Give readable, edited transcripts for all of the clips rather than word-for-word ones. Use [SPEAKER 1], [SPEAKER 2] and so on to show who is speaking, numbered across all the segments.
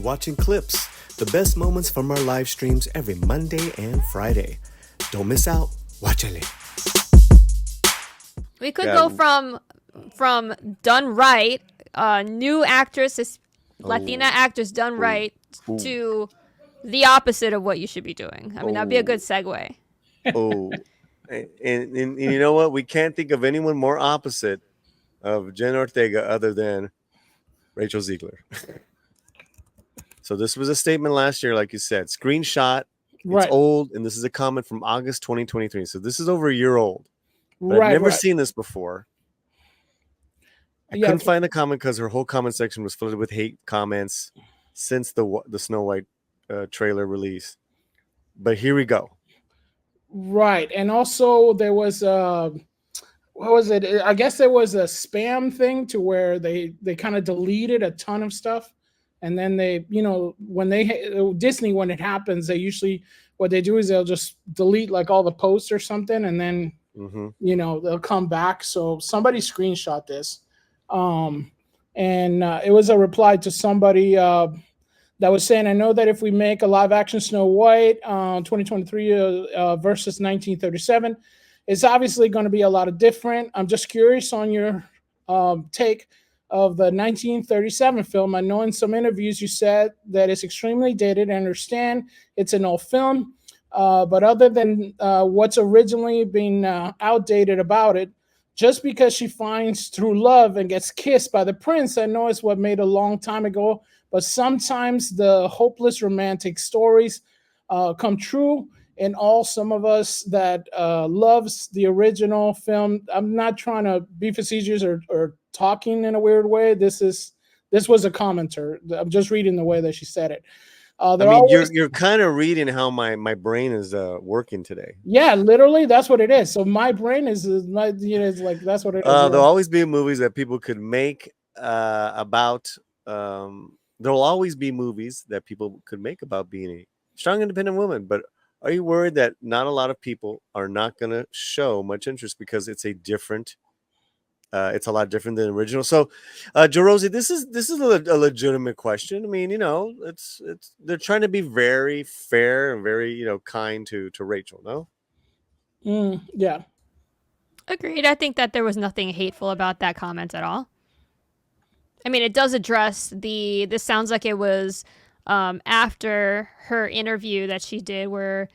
[SPEAKER 1] watching clips, the best moments from our live streams every Monday and Friday. Don't miss out. Watchale.
[SPEAKER 2] We could go from done right, new actress, Latina actress done right, to the opposite of what you should be doing. I mean, that'd be a good segue.
[SPEAKER 3] And you know what? We can't think of anyone more opposite of Jen Ortega other than Rachel Zegler. So this was a statement last year, like you said. Screenshot. It's old, and this is a comment from August 2023. So this is over a year old. But I've never seen this before. I couldn't find the comment because her whole comment section was flooded with hate comments since the Snow White trailer release. But here we go.
[SPEAKER 4] Right. And also there was what was it? I guess there was a spam thing to where they kind of deleted a ton of stuff. And then they, when Disney, when it happens, they usually, what they do is they'll just delete like all the posts or something. And then, they'll come back. So somebody screenshot this. And it was a reply to somebody that was saying, I know that if we make a live action Snow White 2023 versus 1937, it's obviously going to be a lot of different. I'm just curious on your take of the 1937 film. I know in some interviews you said that it's extremely dated. I understand it's an old film, but other than what's originally been outdated about it, just because she finds true love and gets kissed by the prince, I know it's what made a long time ago, but sometimes the hopeless romantic stories come true. And some of us that loves the original film, I'm not trying to be facetious or talking in a weird way. This was a commenter. I'm just reading the way that she said it.
[SPEAKER 3] You're kind of reading how my brain is working today.
[SPEAKER 4] Yeah, literally, that's what it is. So my brain is it's like that's what it is.
[SPEAKER 3] There'll always be movies that people could make about. There'll always be movies that people could make about being a strong, independent woman. But are you worried that not a lot of people are not going to show much interest because it's a different? It's a lot different than the original. So, Jerozy, this is a legitimate question. I mean, it's they're trying to be very fair and very kind to Rachel. No.
[SPEAKER 4] Yeah.
[SPEAKER 2] Agreed. I think that there was nothing hateful about that comment at all. I mean, it does address this sounds like it was after her interview that she did where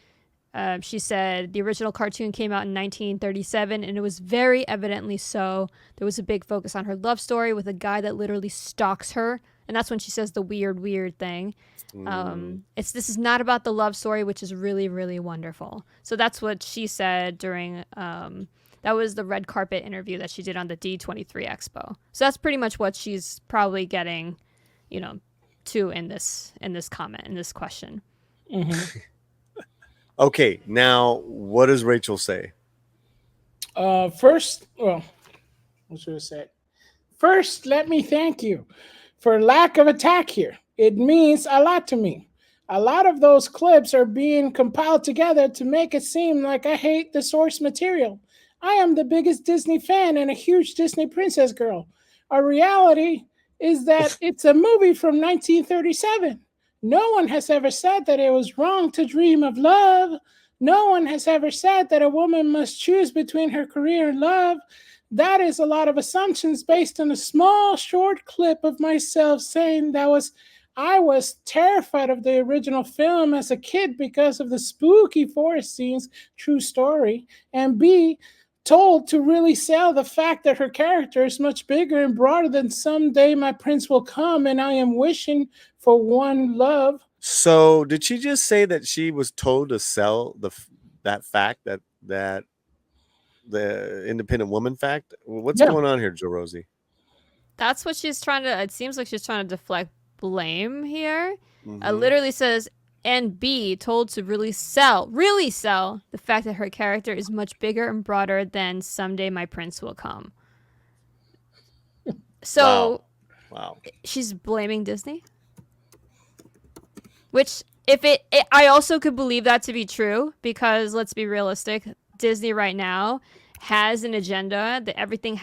[SPEAKER 2] she said the original cartoon came out in 1937 and it was very evidently so. There was a big focus on her love story with a guy that literally stalks her. And that's when she says the weird thing. This is not about the love story, which is really, really wonderful. So that's what she said during that was the red carpet interview that she did on the D23 Expo. So that's pretty much what she's probably getting, to in this comment, in this question.
[SPEAKER 4] Mm-hmm.
[SPEAKER 3] Okay, now what does Rachel say?
[SPEAKER 4] First, what should I say? First, let me thank you for lack of attack here. It means a lot to me. A lot of those clips are being compiled together to make it seem like I hate the source material. I am the biggest Disney fan and a huge Disney princess girl. Our reality is that it's a movie from 1937. No one has ever said that it was wrong to dream of love. No one has ever said that a woman must choose between her career and love. That is a lot of assumptions based on a small, short clip of myself saying I was terrified of the original film as a kid because of the spooky forest scenes, true story, and B, told to really sell the fact that her character is much bigger and broader than someday my prince will come and I am wishing for one love.
[SPEAKER 3] So did she just say that she was told to sell that fact that the independent woman fact? What's going on here, Jerozy?
[SPEAKER 2] That's what she's trying to. It seems like she's trying to deflect blame here. It literally says, and B, told to really sell the fact that her character is much bigger and broader than someday my prince will come. So,
[SPEAKER 3] wow.
[SPEAKER 2] She's blaming Disney. Which, I also could believe that to be true because let's be realistic. Disney right now has an agenda that everything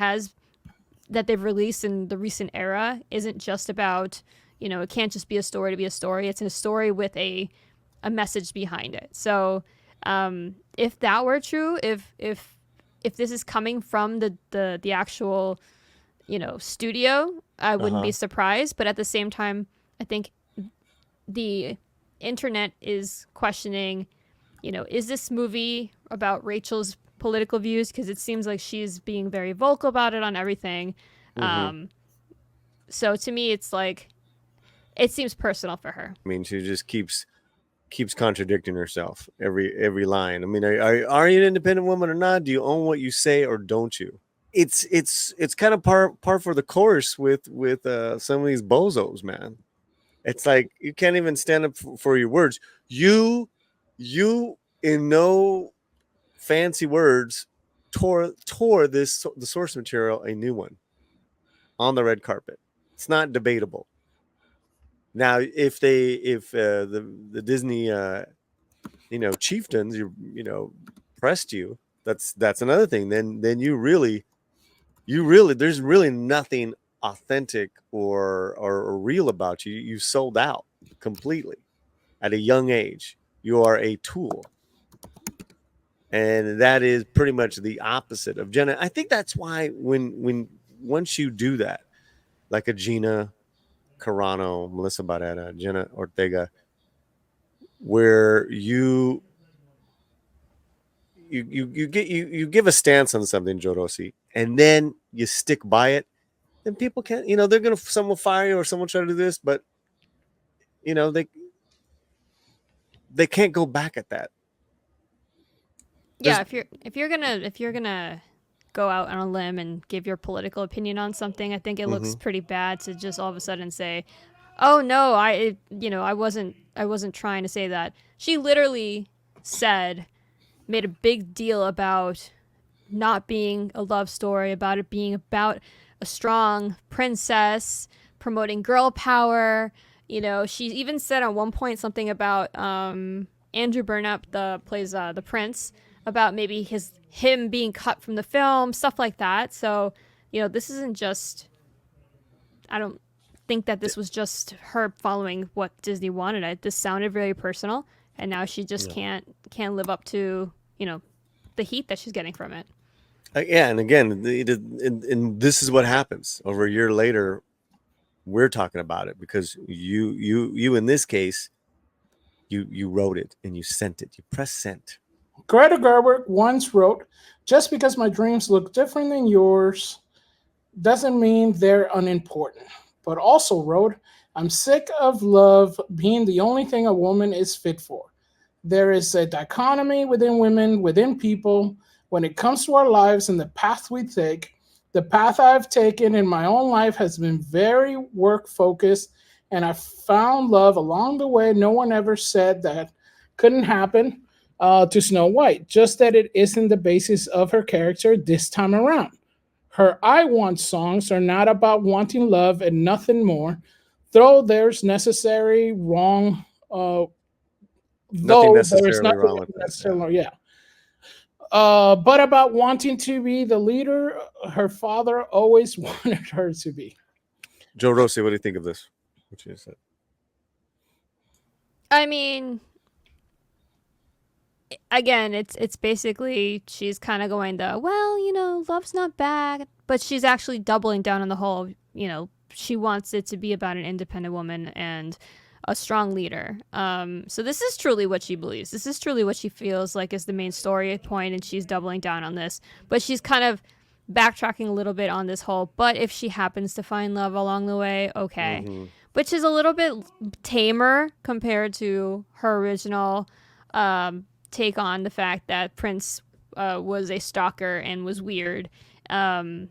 [SPEAKER 2] that they've released in the recent era isn't just about, it can't just be a story to be a story. It's a story with a message behind it. So if that were true, if this is coming from the actual studio, I wouldn't be surprised. But at the same time, I think the internet is questioning, is this movie about Rachel's political views? Because it seems like she's being very vocal about it on everything. So to me, it's like, it seems personal for her.
[SPEAKER 3] I mean, she just keeps contradicting herself every line. I mean, are you an independent woman or not? Do you own what you say or don't you? It's kind of par for the course with some of these bozos, man. It's like you can't even stand up for your words. You in no fancy words tore the source material a new one on the red carpet. It's not debatable. Now, if the Disney chieftains pressed you, that's another thing. Then you really there's really nothing authentic or real about you. You sold out completely at a young age. You are a tool. And that is pretty much the opposite of Jenna. I think that's why when once you do that, like a Gina Carano, Melissa Barrera, Jenna Ortega, where you give a stance on something, Joe Rossi, and then you stick by it, then people can't, they're gonna, someone will fire you or someone try to do this, but they can't go back at that.
[SPEAKER 2] Yeah, if you're gonna go out on a limb and give your political opinion on something, I think it looks pretty bad to just all of a sudden say, "Oh no, I wasn't trying to say that." She literally made a big deal about not being a love story, about it being about a strong princess promoting girl power. She even said at one point something about Andrew Burnap, plays the prince, about maybe him being cut from the film, stuff like that. So, this isn't just, I don't think that this was just her following what Disney wanted. This sounded very personal, and now she just can't live up to, the heat that she's getting from it.
[SPEAKER 3] Yeah, and again, and this is what happens. Over a year later, we're talking about it because you in this case, you wrote it and you sent it. You press sent.
[SPEAKER 4] Greta Gerwig once wrote, "Just because my dreams look different than yours doesn't mean they're unimportant." But also wrote, "I'm sick of love being the only thing a woman is fit for. There is a dichotomy within women, within people, when it comes to our lives and the path we take. The path I've taken in my own life has been very work-focused, and I've found love along the way. No one ever said that couldn't happen to Snow White, just that it isn't the basis of her character this time around. Her I Want songs are not about wanting love and nothing more, though there's necessary wrong,
[SPEAKER 3] Nothing
[SPEAKER 4] though there is
[SPEAKER 3] necessarily
[SPEAKER 4] nothing
[SPEAKER 3] wrong with that.
[SPEAKER 4] necessarily, yeah. But about wanting to be the leader her father always wanted her to be."
[SPEAKER 3] Joe Rossi, what do you think of this? What you said?
[SPEAKER 2] I mean, again, it's basically she's kind of going love's not bad, but she's actually doubling down on the whole, she wants it to be about an independent woman and a strong leader. So this is truly what she believes. This is truly what she feels like is the main story point, and she's doubling down on this. But she's kind of backtracking a little bit on this whole, but if she happens to find love along the way, okay. Which is a little bit tamer compared to her original take on the fact that Prince was a stalker and was weird, and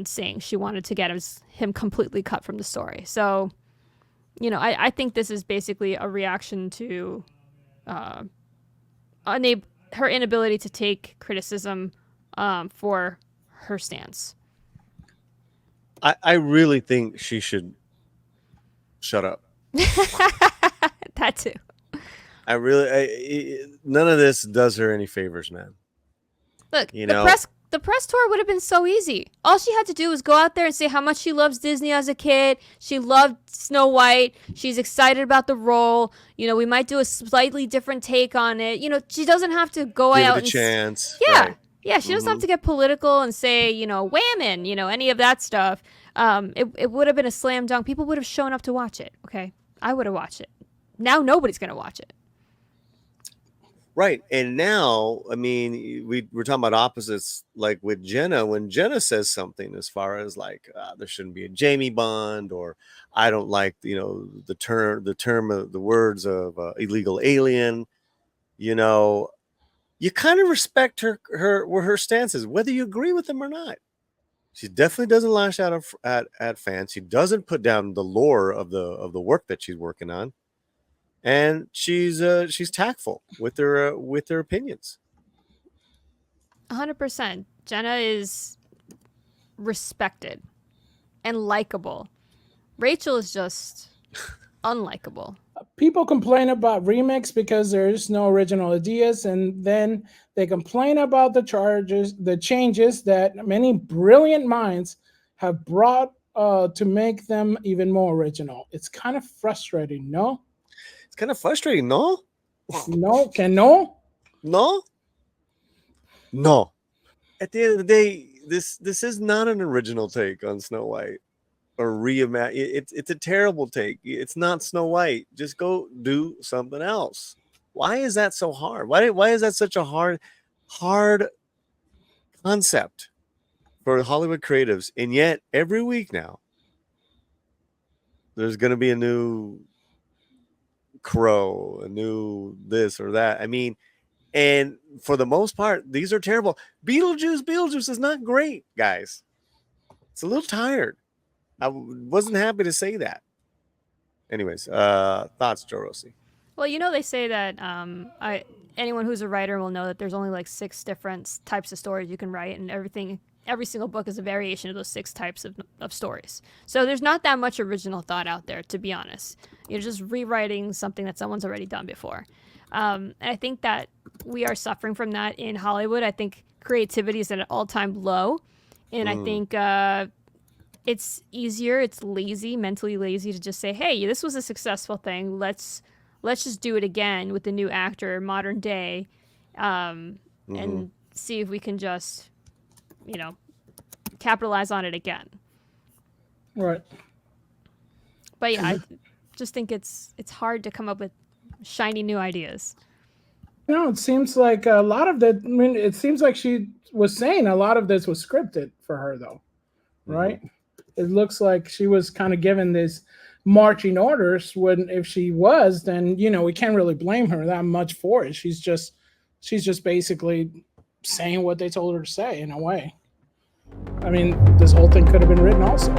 [SPEAKER 2] saying she wanted to get him completely cut from the story. So, I think this is basically a reaction to her inability to take criticism for her stance.
[SPEAKER 3] I really think she should shut up.
[SPEAKER 2] That too.
[SPEAKER 3] None of this does her any favors, man.
[SPEAKER 2] Look, The press tour would have been so easy. All she had to do was go out there and say how much she loves Disney as a kid. She loved Snow White. She's excited about the role. You know, we might do a slightly different take on it. You know, she doesn't have to go
[SPEAKER 3] Give
[SPEAKER 2] out
[SPEAKER 3] it a
[SPEAKER 2] and
[SPEAKER 3] chance.
[SPEAKER 2] yeah.
[SPEAKER 3] Right.
[SPEAKER 2] Yeah, she doesn't have to get political and say, you know, whammon, you know, any of that stuff. It would have been a slam dunk. People would have shown up to watch it, okay? I would have watched it. Now nobody's going to watch it.
[SPEAKER 3] Right. And now, I mean, we're talking about opposites, like with Jenna. When Jenna says something as far as like there shouldn't be a Jamie Bond, or I don't like, you know, the words of illegal alien, you know, you kind of respect her stances, whether you agree with them or not. She definitely doesn't lash out at fans. She doesn't put down the lore of the work that she's working on. And she's tactful with her opinions.
[SPEAKER 2] 100%. Jenna is respected and likable. Rachel is just unlikable.
[SPEAKER 4] People complain about remakes because there's no original ideas, and then they complain about the changes that many brilliant minds have brought to make them even more original. It's kind of frustrating, no?
[SPEAKER 3] It's kind of frustrating, no?
[SPEAKER 4] No?
[SPEAKER 3] No. At the end of the day, this is not an original take on Snow White or reimagine. It's a terrible take. It's not Snow White. Just go do something else. Why is that so hard? Why is that such a hard concept for Hollywood creatives? And yet every week now, there's going to be a new Crow, a new this or that. I mean, and for the most part, these are terrible. Beetlejuice is not great, guys. It's a little tired. I wasn't happy to say that. Anyways, thoughts, Joe Rossi?
[SPEAKER 2] Well, you know, they say that anyone who's a writer will know that there's only like 6 different types of stories you can write, and every single book is a variation of those 6 types of stories. So there's not that much original thought out there, to be honest. You're just rewriting something that someone's already done before. And I think that we are suffering from that in Hollywood. I think creativity is at an all-time low. And I think it's easier, it's mentally lazy to just say, hey, this was a successful thing. Let's just do it again with the new actor, modern day, and see if we can just, you know, capitalize on it again.
[SPEAKER 4] Right.
[SPEAKER 2] But yeah, I just think it's hard to come up with shiny new ideas.
[SPEAKER 4] No, it seems like a lot of that. I mean, it seems like she was saying a lot of this was scripted for her, though, right? It looks like she was kind of given these marching orders. When if she was, then you know we can't really blame her that much for it. She's just basically saying what they told her to say in a way. I mean, this whole thing could have been written also.